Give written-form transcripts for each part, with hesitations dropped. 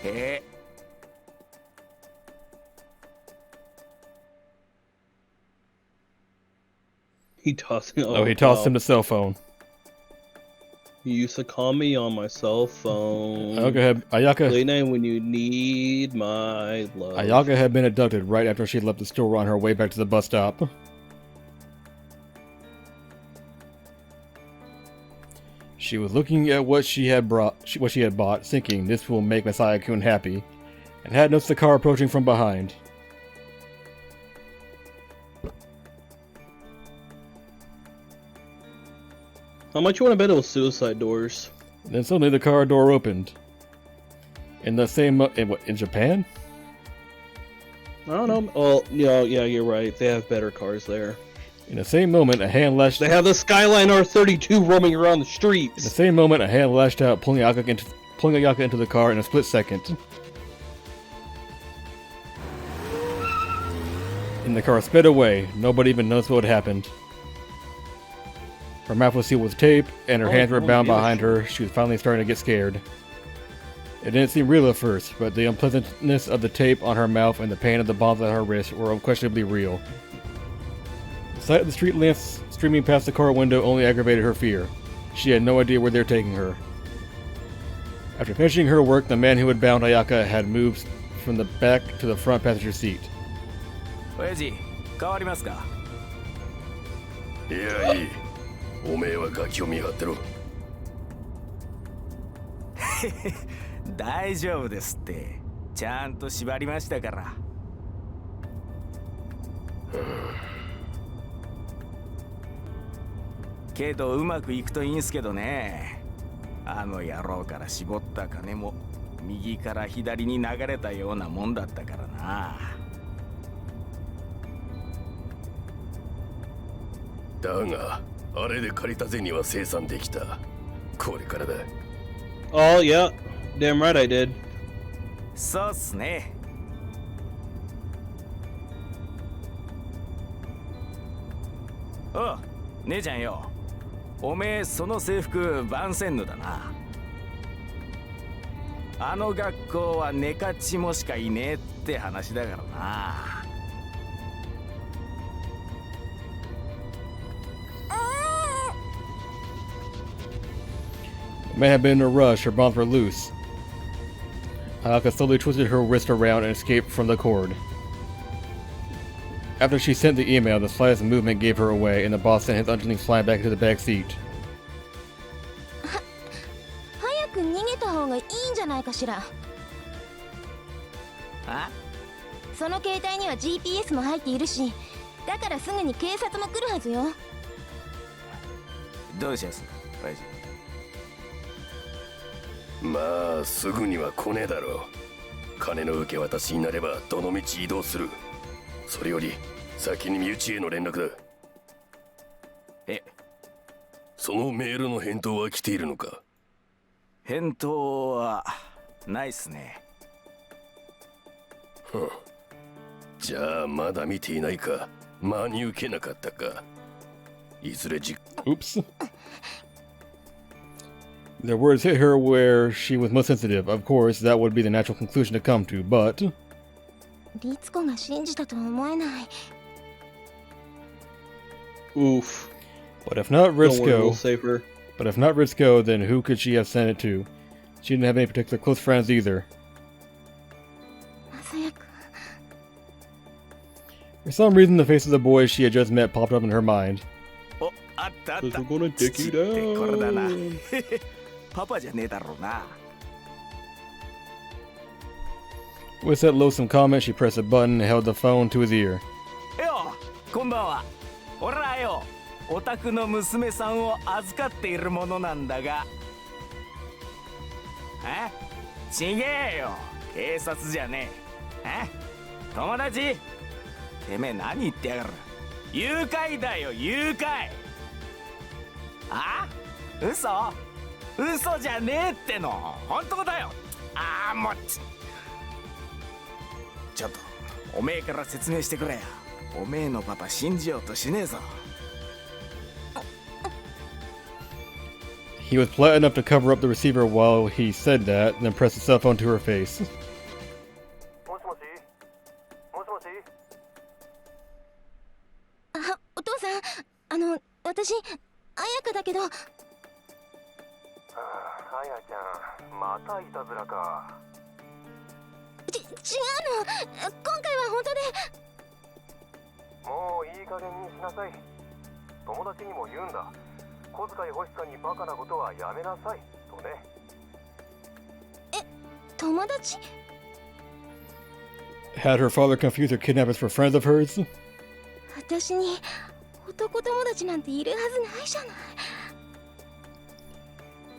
へえ。He tossed. Oh, he tossed him the cell phone. You used to call me on my cell phone. Okay, Ayaka. Late night when you need my love. Ayaka had been abducted right after she left the store on her way back to the bus stop. She was looking at what she had bought, thinking this will make Masaya-kun happy, and had noticed the car approaching from behind. How much you want to bet it was suicide doors? And then suddenly the car door opened. In the same in Japan? I don't know. Oh, yeah, you're right. They have better cars there. In the same moment, a hand lashed. They have the Skyline R32 roaming around the streets. In the same moment, a hand lashed out, pulling Ayaka into the car in a split second. And the car sped away. Nobody even noticed what had happened. Her mouth was sealed with tape, and her hands were bound behind her. She was finally starting to get scared. It didn't seem real at first, but the unpleasantness of the tape on her mouth and the pain of the bonds at her wrist were unquestionably real. The sight of the street lamps streaming past the car window only aggravated her fear. She had no idea where they were taking her. After finishing her work, the man who had bound Ayaka had moved from the back to the front passenger seat. 親父、変わりますか？いやいい。おめえはガキを見張ってろ。大丈夫ですって。ちゃんと縛りましたから。けどうまくいくといいんすけどね。あの野郎から絞った金も右から左に流れたようなもんだったからな。だが、あれで借りた銭は生産できた。これからだ。Oh, yeah. Damn right I did. そうっすね。おう、姉ちゃんよ。おめえその制服番宣のだな。あの学校はネカチもしかいねえって話だからな。May have been in a rush, her bonds were loose. Ayaka slowly twisted her wrist around and escaped from the cord. After she sent the email, the slightest movement gave her away, and the boss sent his underlings flying back into the back seat. 早く逃げた方がいいんじゃないかしら。あ？その携帯には GPS も入っているし、だからすぐに警察も来るはずよ。どうしやす、親父。まあすぐには来ねえだろう。金の受け渡しになればどの道移動する。それより先に身内への連絡だ。え、そのメールの返答は来ているのか？返答はないっすね。じゃあまだ見ていないか。真に受けなかったか。いずれOops. Their words hit her where she was most sensitive. Of course, that would be the natural conclusion to come to, but... リツコが信じたとは思えない。Oof. But if not Don't worry, we'll Ritsuko... save her. But if not Ritsuko, then who could she have sent it to? She didn't have any particular close friends either. まさやく。For some reason, the face of the boy she had just met popped up in her mind. お、あったあった。 We're gonna dick you ってこれだな。 down. パパじゃねえだろうな。With that loathsome comment, she pressed a button and held the phone to his ear. よ、こんばんは。俺らよ、お宅の娘さんを預かっているものなんだが。ちげえよ、警察じゃねえ。友達？てめえ何言ってやがる。誘拐だよ、誘拐。嘘？嘘じゃねえっての。本当だよ。もうちょっとおめえから説明してくれよ。おめえのパパ信じようとしねえぞ。He was polite enough to cover up the receiver while he said that, and then pressed the cell phone to her face. もしもしもしもしあ、お父さん、私、彩香だけど。あやちゃんまたいたずらか。違うの。今回は本当で。もういい加減にしなさい。友達にも言うんだ。小遣い欲しさにバカなことはやめなさいとね。友達？ Had her father confused her kidnappers for friends of hers? 私に男友達なんているはずないじゃない。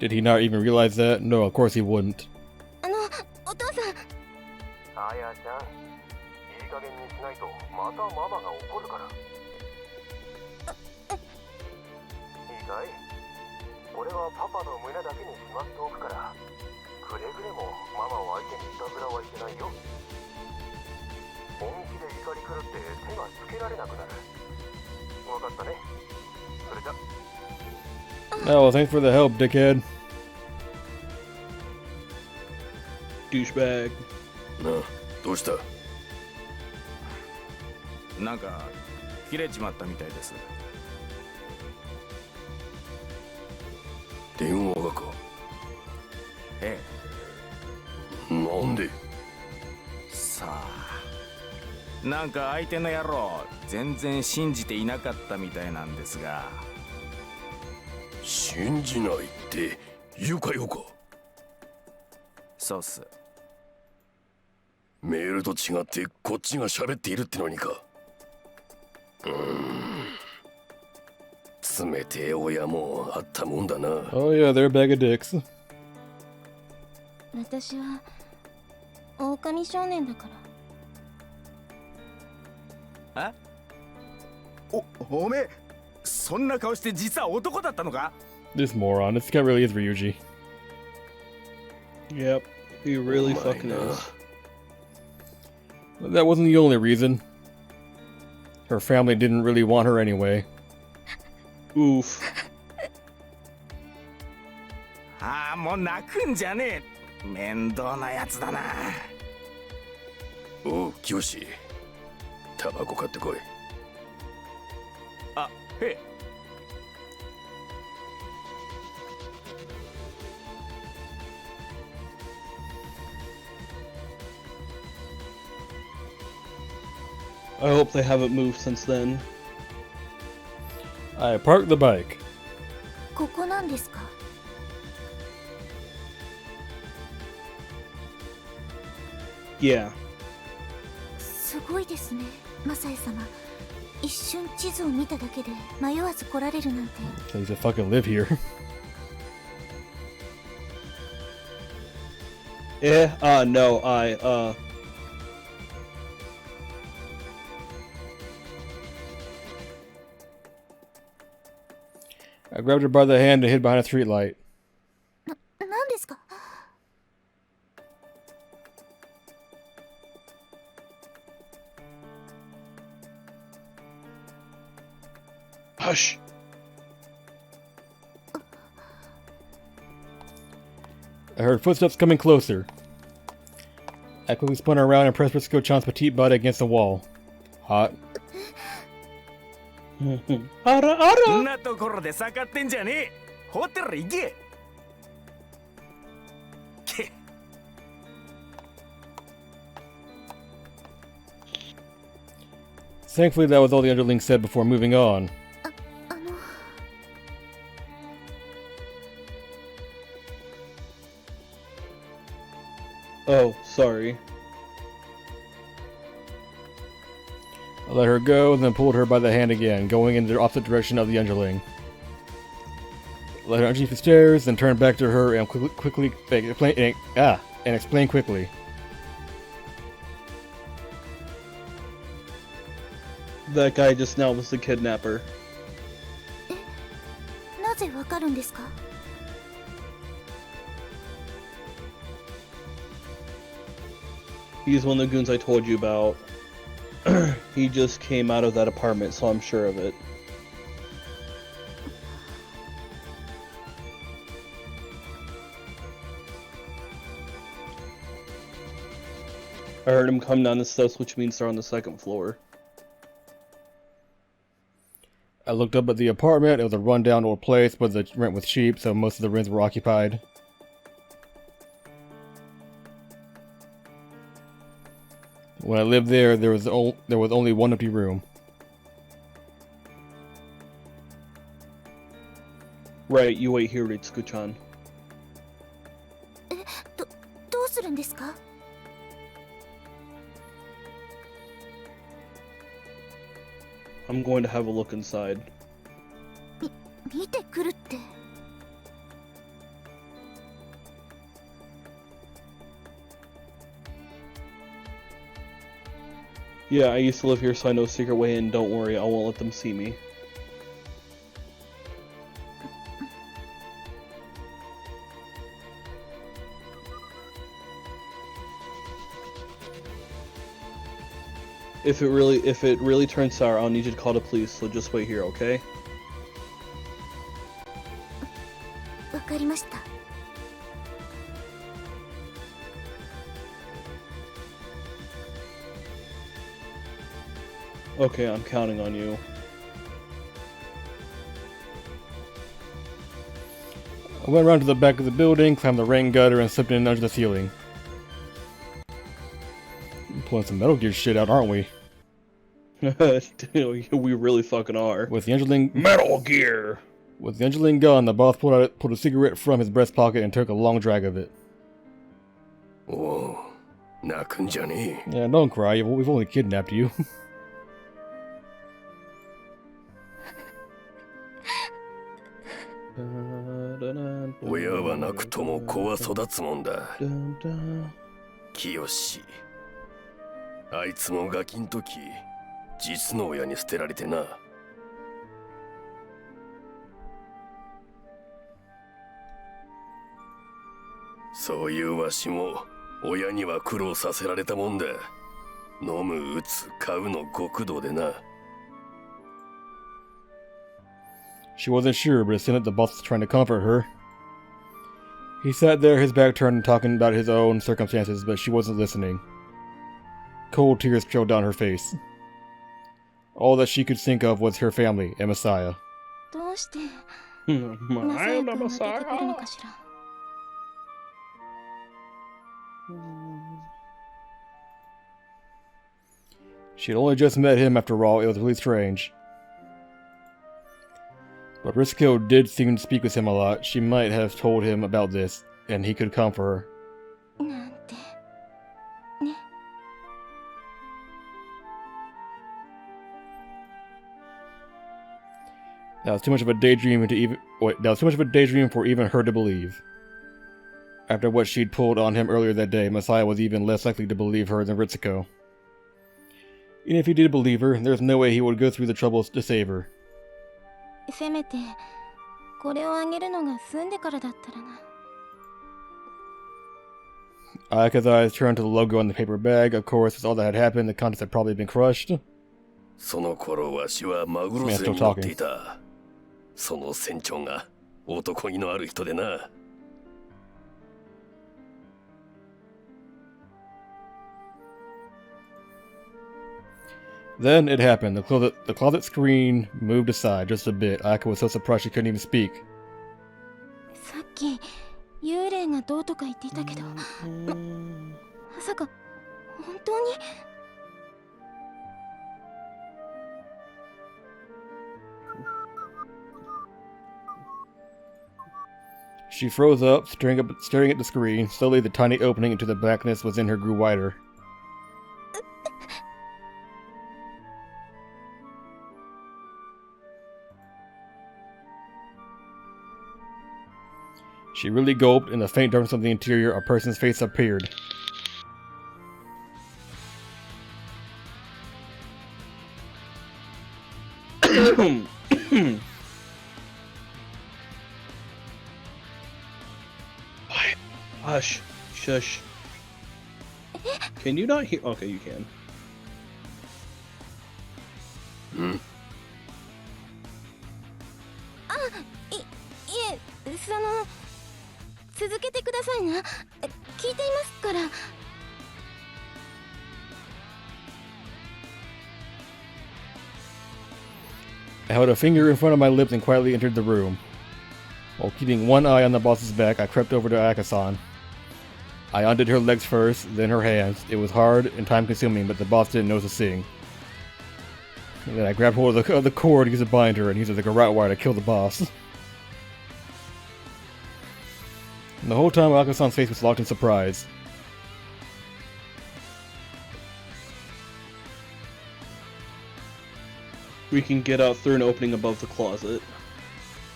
Did he not even realize that? No, of course he wouldn't. お父さん。あやちゃんいい加減にしないとまたママが怒るから。いいかい？俺はパパの胸だけにしまっておくから、くれぐれもママを相手にいたずらはいけないよ。本気で怒り狂って手がつけられなくなる。わかったね。それじゃ。Oh, well, thanks for the help, dickhead. Douchebag. なあ、どうした？なんか切れちまったみたいです。電話がか？えなんで？え、さあ、なんか相手の野郎全然信じていなかったみたいなんですが。信じないって言うかよか？そうっす。メールと違ってこっちが喋っているってのにか。冷てえ親もあったもんだな。Oh yeah, they're a bag of dicks. 私は狼少年だから。おめえ、そんな顔して実は男だったのか？ This moron. This guy really is Ryuji. Yep, he really fucking is. But that wasn't the only reason. Her family didn't really want her anyway. Oof. ああ、もう泣くんじゃねえ。面倒なやつだな。おう、清。タバコ買ってこい。あ、へえ。I hope they haven't moved since then. I parked the bike. ここなんですか？Yeah. すごいですね、マサエ様。一瞬地図を見ただけで迷わず来られるなんて。So he's to fucking live here. Yeah, no, I grabbed her by the hand and hid behind a streetlight. 何ですか？ hush. I heard footsteps coming closer. I quickly spun around and pressed Briscoe-chan's petite butt against the wall. Hot. あらあら。そんなところで盛ってんじゃねえ。ホテル行け。け。Thankfully, that was all the underling said before moving on. Oh, sorry. I let her go and then pulled her by the hand again, going in the opposite direction of the underling. Let her underneath the stairs, then turned back to her and explain quickly. That guy just now was the kidnapper. なぜわかるんですか？ He's one of the goons I told you about. He just came out of that apartment, so I'm sure of it. I heard him come down the steps, which means they're on the second floor. I looked up at the apartment. It was a rundown old place, but the rent was cheap, so most of the rooms were occupied. When I lived there, there was only one empty room. Right, you wait here, Ritsuko-chan. どうするんですか？ I'm going to have a look inside. 見てくるって。 Yeah, I used to live here, so I know a secret way in. Don't worry, I won't let them see me. If it really turns sour, I'll need you to call the police, so just wait here, okay? わかりました。 Okay, I'm counting on you. I went around to the back of the building, climbed the rain gutter, and slipped in under the ceiling. We're pulling some Metal Gear shit out, aren't we? We really fucking are. With the Angeline Metal Gear! With the Angeline gun, the boss pulled a cigarette from his breast pocket and took a long drag of it. Oh, 泣くんじゃねえ。 Yeah, don't cry. We've only kidnapped you. 親はなくとも子は育つもんだ。清。あいつもガキん時、実の親に捨てられてな。そういうわしも親には苦労させられたもんだ。飲む、打つ、買うの極道でな。 She wasn't sure, but it seemed like the boss was trying to comfort her. He sat there, his back turned, talking about his own circumstances, but she wasn't listening. Cold tears trailed down her face. All that she could think of was her family and Messiah. どうして I'm the Messiah! She had only just met him after all. It was really strange. But Risco did seem to speak with him a lot. She might have told him about this, and he could come for her. なんてね。 That was too much of a daydream for even her to believe. After what she'd pulled on him earlier that day, Messiah was even less likely to believe her than Ritsuko. Even if he did believe her, there's no way he would go through the troubles to save her. せめてこれをあげるのが済んでからだったらな。 Ayaka's eyes turned to the logo on the paper bag. Of course, with all that had happened, the contents had probably been crushed. その頃わしはマグロ船に乗っていた。その船長が男気のある人でな。 Then it happened. The closet screen moved aside just a bit. Ayaka was so surprised she couldn't even speak. さっき幽霊がどうとか言っていたけど、まさか本当に？ She froze up, staring at the screen. Slowly, the tiny opening into the blackness within her grew wider. She really gulped. In the faint darkness of the interior, a person's face appeared. Hush. Shush. Can you not hear? Okay, you can. 続けてくださいな。聞いていますから。I held a finger in front of my lips and quietly entered the room. While keeping one eye on the boss's back, I crept over to Ayaka-san. I undid her legs first, then her hands. It was hard and time-consuming, but the boss didn't notice a thing. And then I grabbed hold of the cord to use to bind her and used it like a rat wire to kill the boss. And the whole time, Ayaka-san's face was locked in surprise. We can get out through an opening above the closet.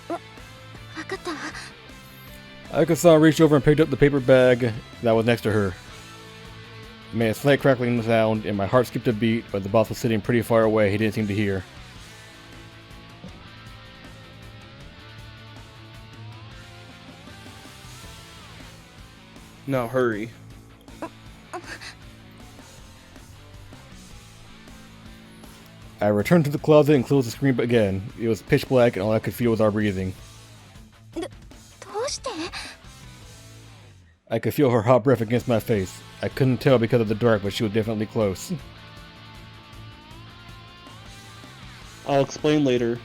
わかった。 Ayaka-san reached over and picked up the paper bag that was next to her. It made a slight crackling sound, and my heart skipped a beat, but the boss was sitting pretty far away. He didn't seem to hear. Now hurry. I returned to the closet and closed the screen again. It was pitch black, and all I could feel was our breathing. どうして？ I could feel her hot breath against my face. I couldn't tell because of the dark, but she was definitely close. I'll explain later.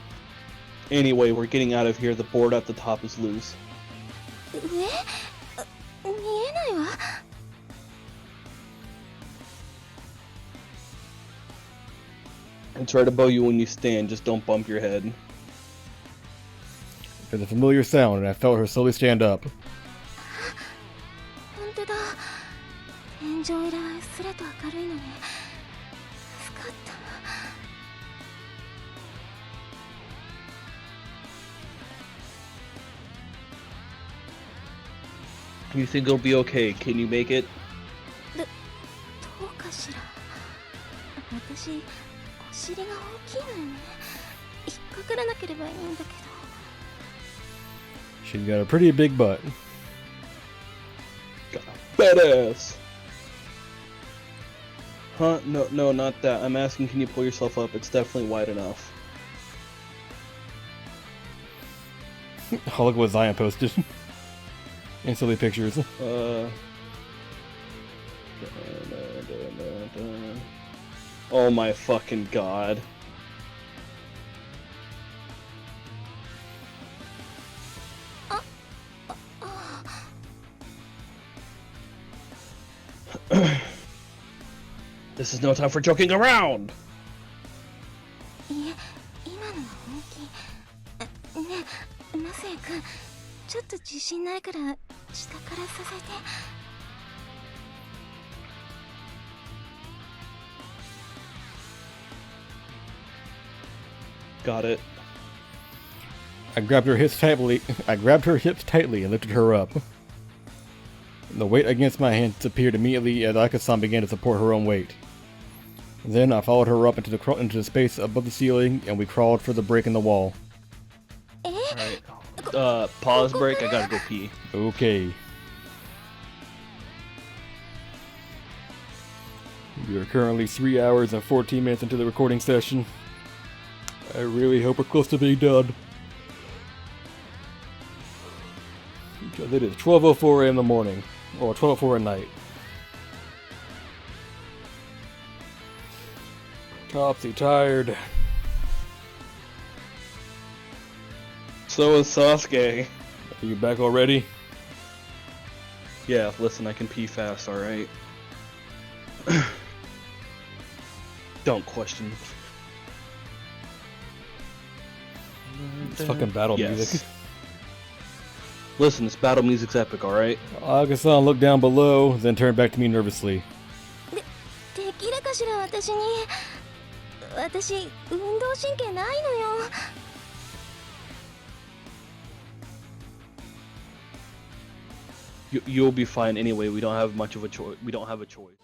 Anyway, we're getting out of here. The board at the top is loose. 上？見えないわ。 It's right above you when you stand. Just don't bump your head. There's a familiar sound, and I felt her slowly stand up. 本当だ。天井裏はうっすらと明るいのに。助かったわ。 You think it'll be okay? Can you make it? どうかしら。私、お尻が大きいのよね。引っかからなければいいんだけど。 She's got a pretty big butt. Got a badass. Huh? No, not that. I'm asking, can you pull yourself up? It's definitely wide enough. Oh, look what Zion posted. Instantly pictures. Oh my fucking god. This is no time for joking around! いえ、今のは本気。ねえ、マサヤ君、ちょっと自信ないから下から支えて。 Got it. I grabbed her hips tightly and lifted her up. The weight against my hand disappeared immediately as Ayaka-san began to support her own weight. Then I followed her up into the space above the ceiling, and we crawled for the break in the wall. Alright. Pause break, I gotta go pee. Okay. We are currently 3 hours and 14 minutes into the recording session. I really hope we're close to being done. Because it is 12:04 a.m. in the morning, or 12:04 at night. Topsy tired. So is Sasuke. Are you back already? Yeah, listen, I can pee fast, alright? Don't question. It's fucking battle music. Listen, this battle music's epic, alright? Ayaka-san looked down below, then turned back to me nervously. できるかしら私に。私、運動神経ないのよ。 You'll be fine anyway. We don't have much of a choice. We don't have a choice.